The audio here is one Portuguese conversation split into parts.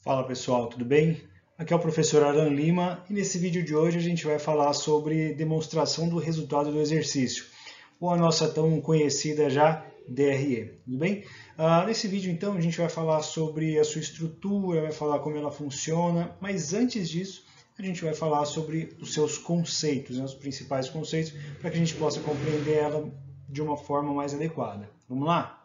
Fala pessoal, tudo bem? Aqui é o professor Aran Lima e nesse vídeo de hoje a gente vai falar sobre demonstração do resultado do exercício, ou a nossa tão conhecida já DRE, tudo bem? Nesse vídeo então a gente vai falar sobre a sua estrutura, vai falar como ela funciona, mas antes disso a gente vai falar sobre os seus conceitos, né, os principais conceitos, para que a gente possa compreender ela de uma forma mais adequada. Vamos lá?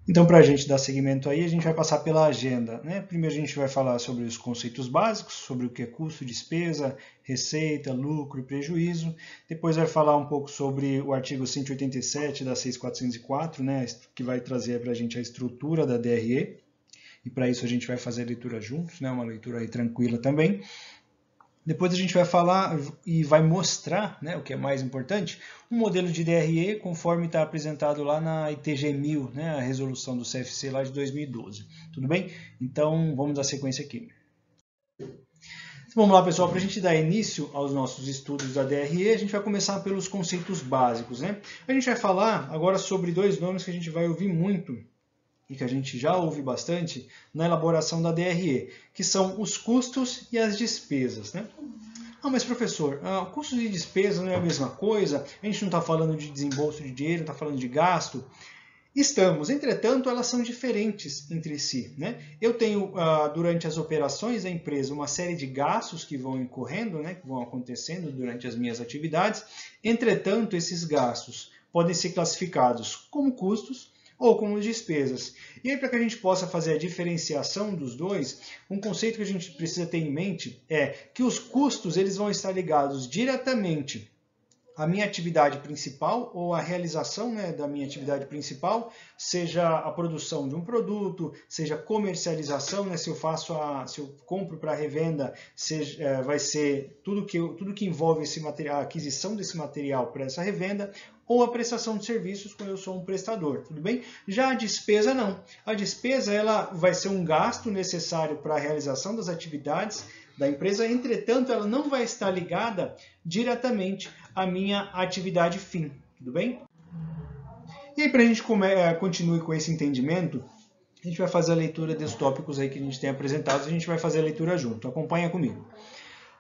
Então, para a gente dar seguimento aí, a gente vai passar pela agenda, né? Primeiro a gente vai falar sobre os conceitos básicos, sobre o que é custo, despesa, receita, lucro e prejuízo. Depois vai falar um pouco sobre o artigo 187 da 6404, né? Que vai trazer para a gente a estrutura da DRE. E para isso a gente vai fazer a leitura juntos, né? Uma leitura aí tranquila também. Depois a gente vai falar e vai mostrar, né, o que é mais importante, um modelo de DRE conforme está apresentado lá na ITG 1000, né, a resolução do CFC lá de 2012. Tudo bem? Então vamos dar sequência aqui. Vamos lá, pessoal, para a gente dar início aos nossos estudos da DRE, a gente vai começar pelos conceitos básicos, né? A gente vai falar agora sobre dois nomes que a gente vai ouvir muito e que a gente já ouve bastante na elaboração da DRE, que são os custos e as despesas, né? Mas professor, custos e despesas não é a mesma coisa? A gente não está falando de desembolso de dinheiro, está falando de gasto? Estamos, entretanto, elas são diferentes entre si, né? Eu tenho, durante as operações da empresa, uma série de gastos que vão incorrendo, né, que vão acontecendo durante as minhas atividades. Entretanto, esses gastos podem ser classificados como custos ou como despesas. E aí, para que a gente possa fazer a diferenciação dos dois, um conceito que a gente precisa ter em mente é que os custos eles vão estar ligados diretamente à minha atividade principal ou à realização, né, da minha atividade principal, seja a produção de um produto, seja a comercialização, né, se eu compro para revenda, vai ser tudo que envolve a aquisição desse material para essa revenda, ou a prestação de serviços quando eu sou um prestador, tudo bem? Já a despesa não. A despesa ela vai ser um gasto necessário para a realização das atividades da empresa, entretanto, ela não vai estar ligada diretamente à minha atividade fim, tudo bem? E aí, para a gente continue com esse entendimento, a gente vai fazer a leitura dos tópicos aí que a gente tem apresentado, a gente vai fazer a leitura junto, acompanha comigo.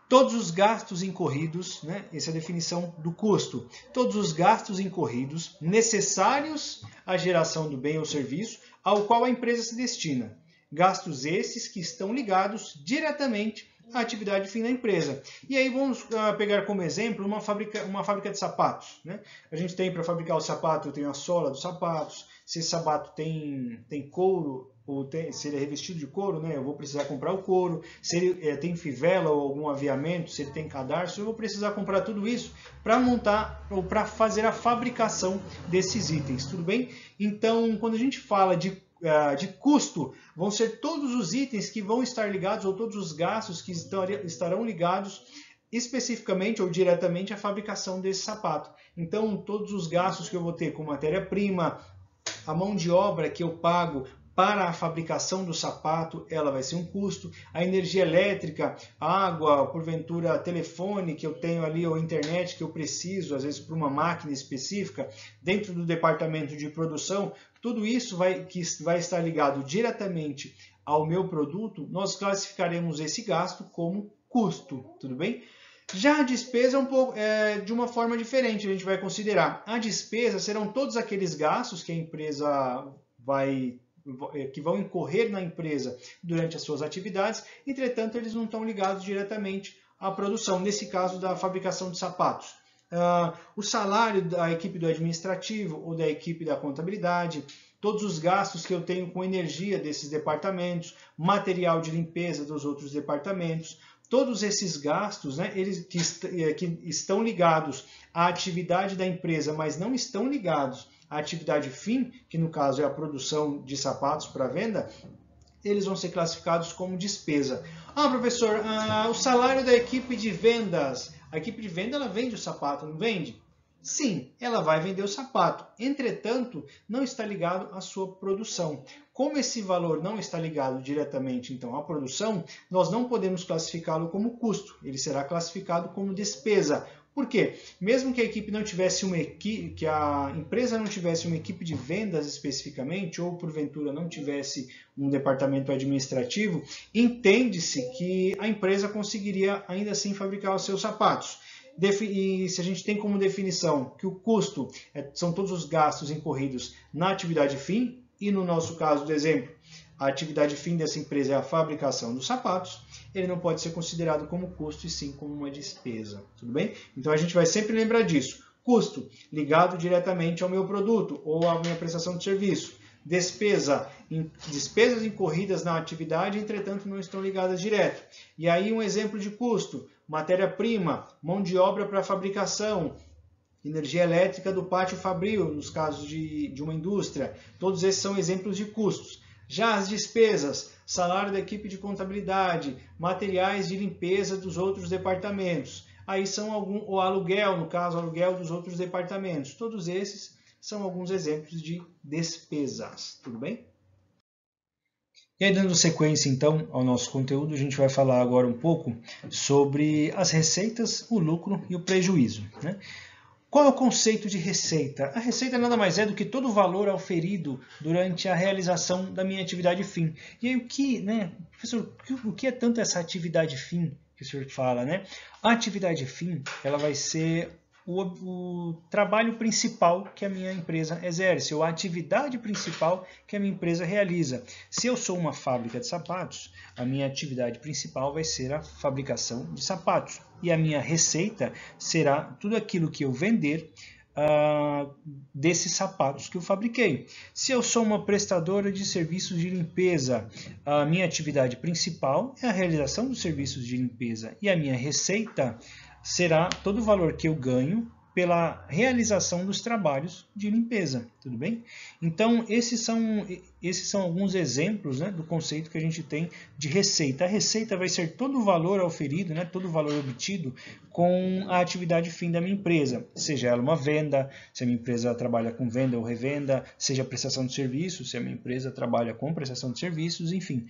Todos os gastos incorridos, né? Essa é a definição do custo. Todos os gastos incorridos necessários à geração do bem ou serviço ao qual a empresa se destina. Gastos esses que estão ligados diretamente à atividade fim da empresa. E aí vamos pegar como exemplo uma fábrica de sapatos, né? A gente tem para fabricar o sapato, eu tenho a sola dos sapatos. Se esse sapato tem couro, se ele é revestido de couro, né, eu vou precisar comprar o couro. Se ele tem fivela ou algum aviamento, se ele tem cadarço, eu vou precisar comprar tudo isso para montar ou para fazer a fabricação desses itens, tudo bem? Então, quando a gente fala de custo, vão ser todos os itens que vão estar ligados ou todos os gastos que estarão ligados especificamente ou diretamente à fabricação desse sapato. Então, todos os gastos que eu vou ter com matéria-prima, a mão de obra que eu pago para a fabricação do sapato, ela vai ser um custo. A energia elétrica, água, porventura telefone que eu tenho ali, ou internet que eu preciso, às vezes para uma máquina específica, dentro do departamento de produção, tudo isso que vai estar ligado diretamente ao meu produto, nós classificaremos esse gasto como custo, tudo bem? Já a despesa de uma forma diferente, a gente vai considerar. A despesa serão todos aqueles gastos que a empresa que vão incorrer na empresa durante as suas atividades, entretanto, eles não estão ligados diretamente à produção, nesse caso da fabricação de sapatos. O salário da equipe do administrativo ou da equipe da contabilidade, todos os gastos que eu tenho com energia desses departamentos, material de limpeza dos outros departamentos, todos esses gastos, né, que estão ligados à atividade da empresa, mas não estão ligados à atividade fim, que no caso é a produção de sapatos para venda, eles vão ser classificados como despesa. Professor, o salário da equipe de vendas, a equipe de venda ela vende o sapato, não vende? Sim, ela vai vender o sapato, entretanto, não está ligado à sua produção. Como esse valor não está ligado diretamente então à produção, nós não podemos classificá-lo como custo, ele será classificado como despesa. Por quê? Mesmo que a equipe não tivesse que a empresa não tivesse uma equipe de vendas especificamente, ou porventura não tivesse um departamento administrativo, entende-se que a empresa conseguiria ainda assim fabricar os seus sapatos. E se a gente tem como definição que o custo são todos os gastos incorridos na atividade fim, e no nosso caso do exemplo, a atividade fim dessa empresa é a fabricação dos sapatos, ele não pode ser considerado como custo e sim como uma despesa, tudo bem? Então a gente vai sempre lembrar disso. Custo ligado diretamente ao meu produto ou à minha prestação de serviço. Despesas incorridas na atividade, entretanto, não estão ligadas direto. E aí um exemplo de custo, matéria-prima, mão de obra para fabricação, energia elétrica do pátio fabril, nos casos de uma indústria. Todos esses são exemplos de custos. Já as despesas, salário da equipe de contabilidade, materiais de limpeza dos outros departamentos. Aí são o aluguel, no caso, aluguel dos outros departamentos. Todos esses são alguns exemplos de despesas, tudo bem? E aí, dando sequência, então, ao nosso conteúdo, a gente vai falar agora um pouco sobre as receitas, o lucro e o prejuízo, né? Qual é o conceito de receita? A receita nada mais é do que todo o valor auferido durante a realização da minha atividade fim. E aí, professor, o que é tanto essa atividade fim que o senhor fala, né? A atividade fim, ela vai ser o trabalho principal que a minha empresa exerce, ou a atividade principal que a minha empresa realiza. Se eu sou uma fábrica de sapatos, a minha atividade principal vai ser a fabricação de sapatos. E a minha receita será tudo aquilo que eu vender desses sapatos que eu fabriquei. Se eu sou uma prestadora de serviços de limpeza, a minha atividade principal é a realização dos serviços de limpeza. E a minha receita será todo o valor que eu ganho pela realização dos trabalhos de limpeza, tudo bem? Então, esses são alguns exemplos, né, do conceito que a gente tem de receita. A receita vai ser todo o valor auferido, né, todo o valor obtido com a atividade fim da minha empresa, seja ela uma venda, se a minha empresa trabalha com venda ou revenda, seja prestação de serviços, se a minha empresa trabalha com prestação de serviços, enfim.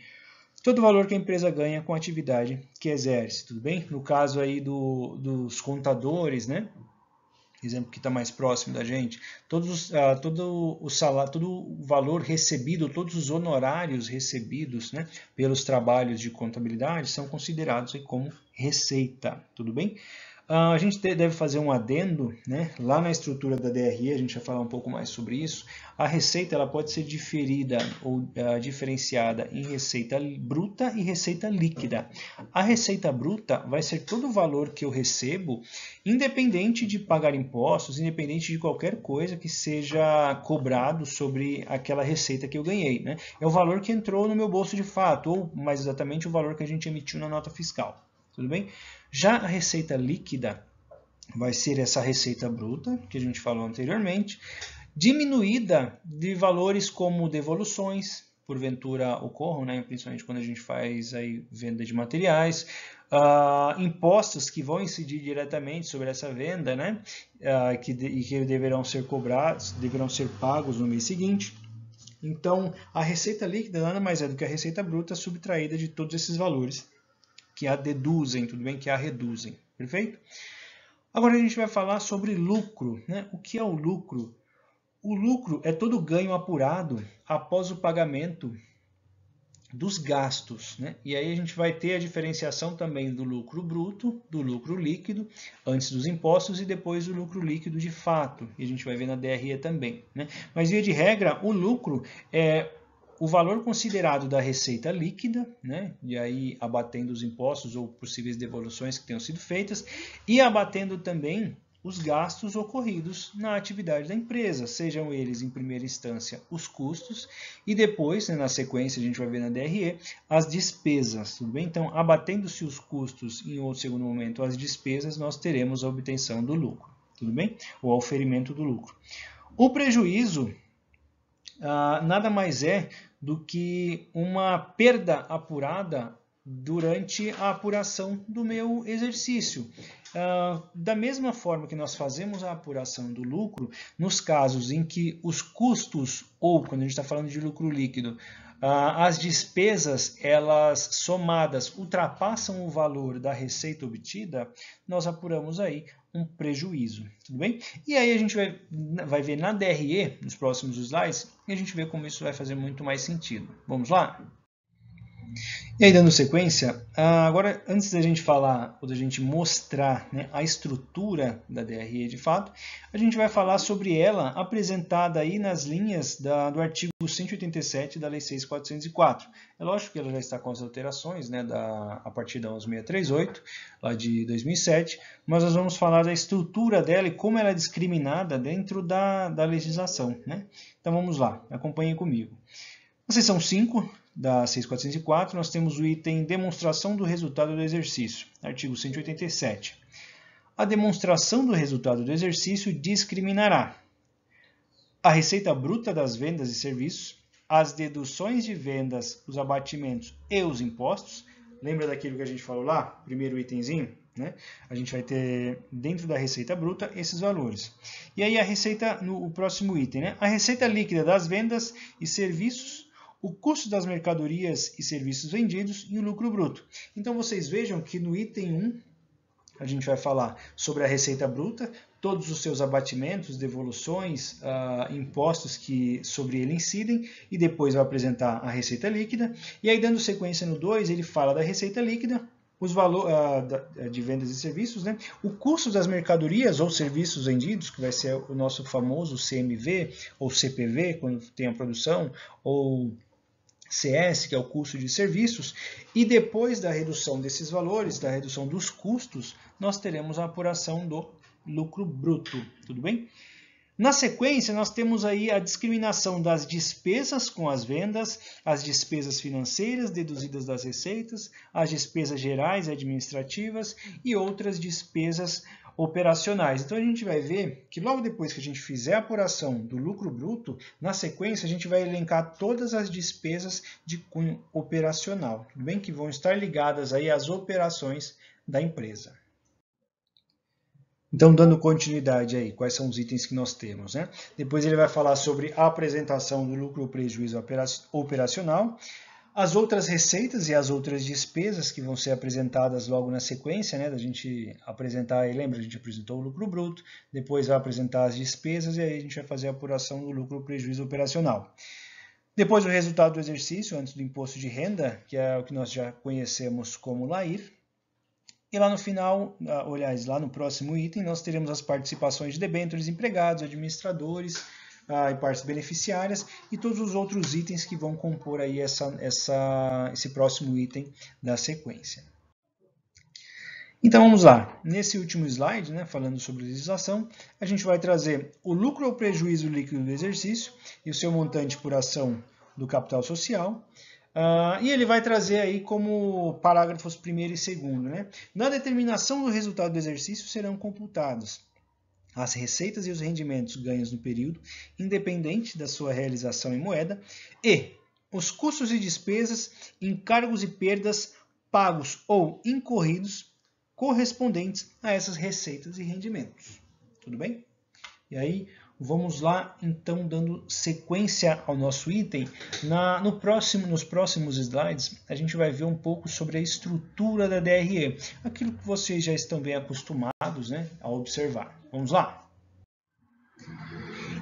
Todo o valor que a empresa ganha com a atividade que exerce, tudo bem? No caso aí dos contadores, né? Exemplo que está mais próximo da gente, todo o salário, todo o valor recebido, todos os honorários recebidos, né, pelos trabalhos de contabilidade são considerados aí como receita, tudo bem? A gente deve fazer um adendo, né? Lá na estrutura da DRE, a gente vai falar um pouco mais sobre isso. A receita ela pode ser diferida ou diferenciada em receita bruta e receita líquida. A receita bruta vai ser todo o valor que eu recebo, independente de pagar impostos, independente de qualquer coisa que seja cobrado sobre aquela receita que eu ganhei, né? É o valor que entrou no meu bolso de fato, ou mais exatamente o valor que a gente emitiu na nota fiscal. Tudo bem? Já a receita líquida vai ser essa receita bruta, que a gente falou anteriormente, diminuída de valores como devoluções, porventura ocorram, né? Principalmente quando a gente faz aí venda de materiais, impostos que vão incidir diretamente sobre essa venda, né? Que deverão ser cobrados, deverão ser pagos no mês seguinte. Então, a receita líquida nada mais é do que a receita bruta subtraída de todos esses valores que a deduzem, tudo bem? Que a reduzem, perfeito? Agora a gente vai falar sobre lucro, né? O que é o lucro? O lucro é todo ganho apurado após o pagamento dos gastos, né? E aí a gente vai ter a diferenciação também do lucro bruto, do lucro líquido, antes dos impostos e depois do lucro líquido de fato. E a gente vai ver na DRE também, né? Mas via de regra, o lucro é o valor considerado da receita líquida, né? E aí abatendo os impostos ou possíveis devoluções que tenham sido feitas, e abatendo também os gastos ocorridos na atividade da empresa, sejam eles, em primeira instância, os custos, e depois, né, na sequência, a gente vai ver na DRE, as despesas, tudo bem? Então, abatendo-se os custos e, em outro segundo momento, as despesas, nós teremos a obtenção do lucro, tudo bem? O oferimento do lucro. O prejuízo nada mais é do que uma perda apurada durante a apuração do meu exercício. Da mesma forma que nós fazemos a apuração do lucro, nos casos em que os custos, ou quando a gente está falando de lucro líquido, as despesas, elas somadas, ultrapassam o valor da receita obtida, nós apuramos aí um prejuízo, tudo bem? E aí a gente vai ver na DRE, nos próximos slides, e a gente vê como isso vai fazer muito mais sentido. Vamos lá? E aí, dando sequência, agora antes da gente falar, ou da gente mostrar, né, a estrutura da DRE de fato, a gente vai falar sobre ela apresentada aí nas linhas do artigo 187 da Lei 6.404. É lógico que ela já está com as alterações, né, a partir da 11.638, lá de 2007, mas nós vamos falar da estrutura dela e como ela é discriminada dentro da legislação, né? Então vamos lá, acompanhem comigo. Na seção 5 da 6.404, nós temos o item demonstração do resultado do exercício, artigo 187. A demonstração do resultado do exercício discriminará a receita bruta das vendas e serviços, as deduções de vendas, os abatimentos e os impostos. Lembra daquilo que a gente falou lá? Primeiro itemzinho, né? A gente vai ter dentro da receita bruta esses valores. E aí a receita, no próximo item, né? A receita líquida das vendas e serviços, o custo das mercadorias e serviços vendidos e o lucro bruto. Então, vocês vejam que no item 1, a gente vai falar sobre a receita bruta, todos os seus abatimentos, devoluções, impostos que sobre ele incidem, e depois vai apresentar a receita líquida. E aí, dando sequência no 2, ele fala da receita líquida, os valores de vendas e serviços, né? O custo das mercadorias ou serviços vendidos, que vai ser o nosso famoso CMV ou CPV, quando tem a produção, ou CS, que é o custo de serviços, e depois da redução desses valores, da redução dos custos, nós teremos a apuração do lucro bruto, tudo bem? Na sequência, nós temos aí a discriminação das despesas com as vendas, as despesas financeiras deduzidas das receitas, as despesas gerais e administrativas e outras despesas operacionais. Então, a gente vai ver que logo depois que a gente fizer a apuração do lucro bruto, na sequência a gente vai elencar todas as despesas de cunho operacional, tudo bem? Que vão estar ligadas aí às operações da empresa. Então, dando continuidade aí, quais são os itens que nós temos, né? Depois ele vai falar sobre a apresentação do lucro ou prejuízo operacional, as outras receitas e as outras despesas que vão ser apresentadas logo na sequência, né? Da gente apresentar, lembra, a gente apresentou o lucro bruto, depois vai apresentar as despesas e aí a gente vai fazer a apuração do lucro ou prejuízo operacional. Depois o resultado do exercício, antes do imposto de renda, que é o que nós já conhecemos como LAIR. E lá no final, aliás, lá no próximo item, nós teremos as participações de debêntures, empregados, administradores e partes beneficiárias e todos os outros itens que vão compor aí esse próximo item da sequência. Então vamos lá, nesse último slide, né, falando sobre legislação, a gente vai trazer o lucro ou prejuízo líquido do exercício e o seu montante por ação do capital social. E ele vai trazer aí como parágrafos 1º e 2º, né? Na determinação do resultado do exercício serão computados as receitas e os rendimentos ganhos no período, independente da sua realização em moeda, e os custos e despesas, encargos e perdas pagos ou incorridos correspondentes a essas receitas e rendimentos. Tudo bem? E aí, vamos lá, então, dando sequência ao nosso item. Nos próximos slides, a gente vai ver um pouco sobre a estrutura da DRE, aquilo que vocês já estão bem acostumados, né, a observar. Vamos lá?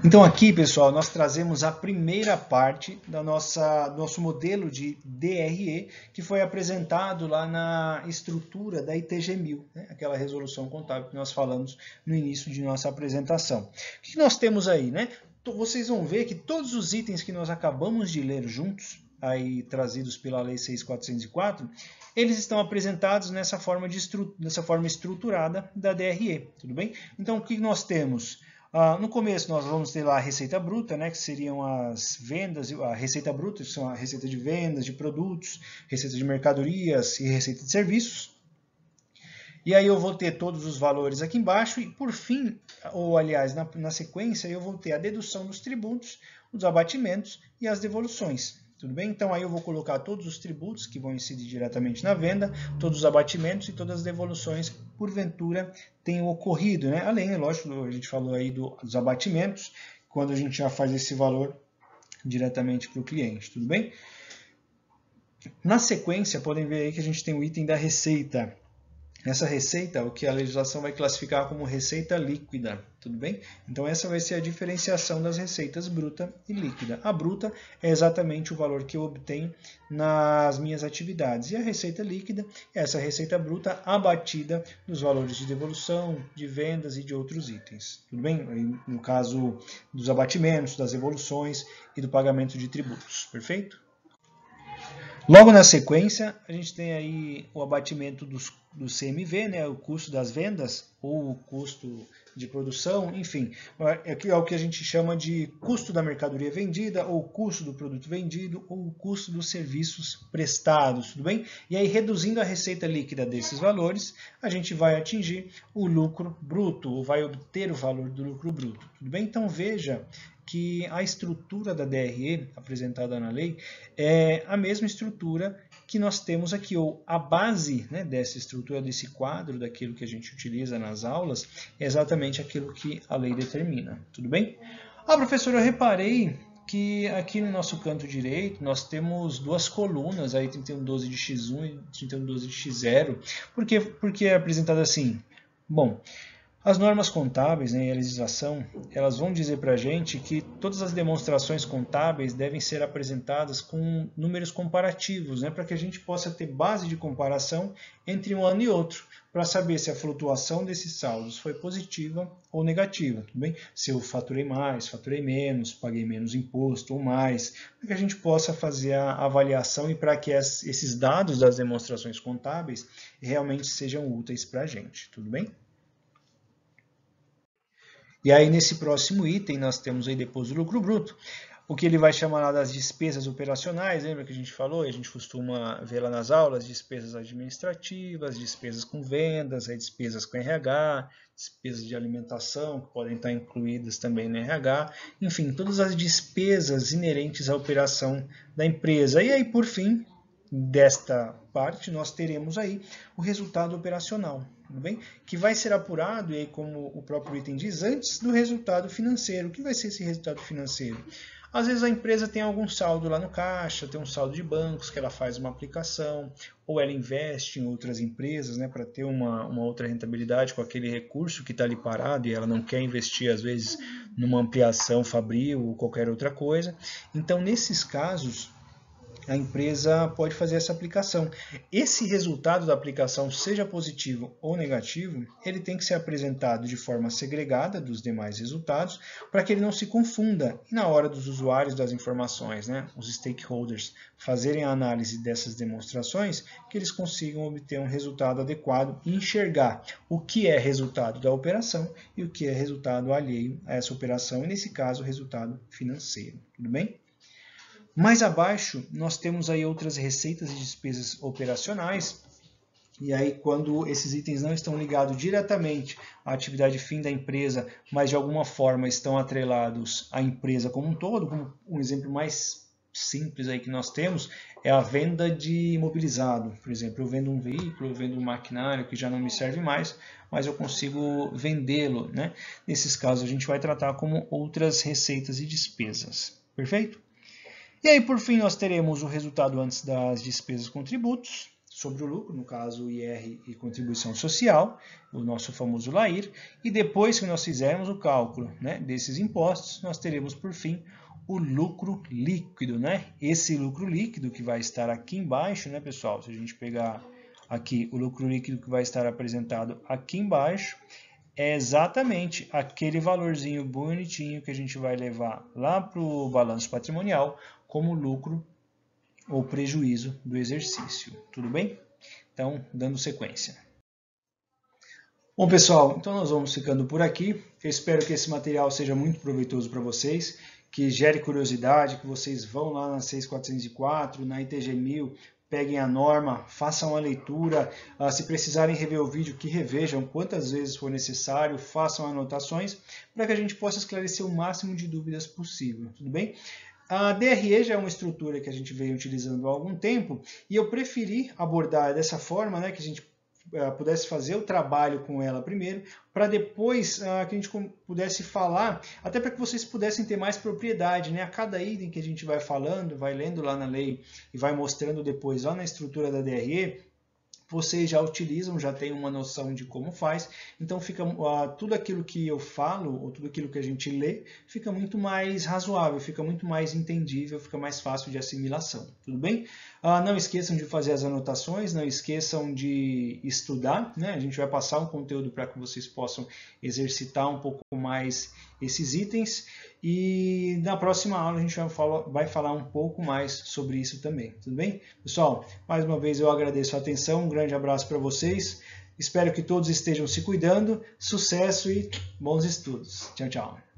Então aqui, pessoal, nós trazemos a primeira parte do nosso modelo de DRE, que foi apresentado lá na estrutura da ITG-1000, né? Aquela resolução contábil que nós falamos no início de nossa apresentação. O que nós temos aí, né? Vocês vão ver que todos os itens que nós acabamos de ler juntos, aí trazidos pela Lei 6.404, eles estão apresentados nessa forma estruturada da DRE, tudo bem? Então, o que nós temos? No começo nós vamos ter lá a receita bruta, né, que seriam as vendas, a receita bruta, que são a receita de vendas de produtos, receita de mercadorias e receita de serviços. E aí eu vou ter todos os valores aqui embaixo e por fim, ou aliás, na sequência, eu vou ter a dedução dos tributos, os abatimentos e as devoluções. Tudo bem? Então aí eu vou colocar todos os tributos que vão incidir diretamente na venda, todos os abatimentos e todas as devoluções que porventura tenham ocorrido, né? Além, lógico, a gente falou aí dos abatimentos, quando a gente já faz esse valor diretamente para o cliente, tudo bem? Na sequência, podem ver aí que a gente tem o item da receita. Essa receita, o que a legislação vai classificar como receita líquida, tudo bem? Então essa vai ser a diferenciação das receitas bruta e líquida. A bruta é exatamente o valor que eu obtenho nas minhas atividades. E a receita líquida é essa receita bruta abatida dos valores de devolução, de vendas e de outros itens, tudo bem? No caso dos abatimentos, das evoluções e do pagamento de tributos, perfeito? Logo na sequência, a gente tem aí o abatimento do CMV, né, o custo das vendas, ou o custo de produção, enfim, é o que a gente chama de custo da mercadoria vendida, ou custo do produto vendido, ou o custo dos serviços prestados, tudo bem? E aí, reduzindo a receita líquida desses valores, a gente vai atingir o lucro bruto, ou vai obter o valor do lucro bruto, tudo bem? Então, veja que a estrutura da DRE apresentada na lei é a mesma estrutura que nós temos aqui, ou a base, né, dessa estrutura, desse quadro, daquilo que a gente utiliza nas aulas, é exatamente aquilo que a lei determina, tudo bem? Ah, professor, eu reparei que aqui no nosso canto direito nós temos duas colunas, aí 3112 de x1 e 3112 de x0. Por que é apresentado assim? Bom, as normas contábeis, né, e a legislação, elas vão dizer para a gente que todas as demonstrações contábeis devem ser apresentadas com números comparativos, né, para que a gente possa ter base de comparação entre um ano e outro, para saber se a flutuação desses saldos foi positiva ou negativa, tudo bem? Se eu faturei mais, faturei menos, paguei menos imposto ou mais, para que a gente possa fazer a avaliação e para que esses dados das demonstrações contábeis realmente sejam úteis para a gente, tudo bem? E aí, nesse próximo item, nós temos aí depois o lucro bruto, o que ele vai chamar lá das despesas operacionais, lembra que a gente falou? A gente costuma ver lá nas aulas, despesas administrativas, despesas com vendas, despesas com RH, despesas de alimentação, que podem estar incluídas também no RH, enfim, todas as despesas inerentes à operação da empresa. E aí, por fim, desta parte, nós teremos aí o resultado operacional, tudo bem? Que vai ser apurado, e aí, como o próprio item diz, antes do resultado financeiro. O que vai ser esse resultado financeiro? Às vezes a empresa tem algum saldo lá no caixa, tem um saldo de bancos que ela faz uma aplicação, ou ela investe em outras empresas, né, para ter uma outra rentabilidade com aquele recurso que está ali parado e ela não quer investir, às vezes, numa ampliação fabril ou qualquer outra coisa. Então, nesses casos, a empresa pode fazer essa aplicação. Esse resultado da aplicação, seja positivo ou negativo, ele tem que ser apresentado de forma segregada dos demais resultados, para que ele não se confunda. E na hora dos usuários das informações, né, os stakeholders, fazerem a análise dessas demonstrações, que eles consigam obter um resultado adequado e enxergar o que é resultado da operação e o que é resultado alheio a essa operação, e nesse caso, o resultado financeiro. Tudo bem? Mais abaixo, nós temos aí outras receitas e despesas operacionais. E aí, quando esses itens não estão ligados diretamente à atividade fim da empresa, mas de alguma forma estão atrelados à empresa como um todo, como um exemplo mais simples aí que nós temos é a venda de imobilizado. Por exemplo, eu vendo um veículo, eu vendo um maquinário que já não me serve mais, mas eu consigo vendê-lo, né? Nesses casos, a gente vai tratar como outras receitas e despesas. Perfeito? E aí, por fim, nós teremos o resultado antes das despesas com tributos sobre o lucro, no caso, o IR e contribuição social, o nosso famoso LAIR, e depois que nós fizermos o cálculo, né, desses impostos, nós teremos, por fim, o lucro líquido, né? Esse lucro líquido que vai estar aqui embaixo, né, pessoal? Se a gente pegar aqui o lucro líquido que vai estar apresentado aqui embaixo, é exatamente aquele valorzinho bonitinho que a gente vai levar lá para o balanço patrimonial como lucro ou prejuízo do exercício. Tudo bem? Então, dando sequência. Bom, pessoal, então nós vamos ficando por aqui. Eu espero que esse material seja muito proveitoso para vocês, que gere curiosidade, que vocês vão lá na 6404, na ITG 1000, peguem a norma, façam a leitura, se precisarem rever o vídeo, que revejam quantas vezes for necessário, façam anotações, para que a gente possa esclarecer o máximo de dúvidas possível, tudo bem? A DRE já é uma estrutura que a gente vem utilizando há algum tempo, e eu preferi abordar dessa forma, né, que a gente pudesse fazer o trabalho com ela primeiro, para depois que a gente pudesse falar, até para que vocês pudessem ter mais propriedade, né? A cada item que a gente vai falando, vai lendo lá na lei e vai mostrando depois lá na estrutura da DRE, vocês já utilizam, já têm uma noção de como faz, então fica tudo aquilo que eu falo, ou tudo aquilo que a gente lê, fica muito mais razoável, fica muito mais entendível, fica mais fácil de assimilação, tudo bem? Não esqueçam de fazer as anotações, não esqueçam de estudar, né? A gente vai passar um conteúdo para que vocês possam exercitar um pouco mais esses itens, e na próxima aula a gente vai falar um pouco mais sobre isso também, tudo bem? Pessoal, mais uma vez eu agradeço a atenção, um grande abraço para vocês, espero que todos estejam se cuidando, sucesso e bons estudos. Tchau, tchau.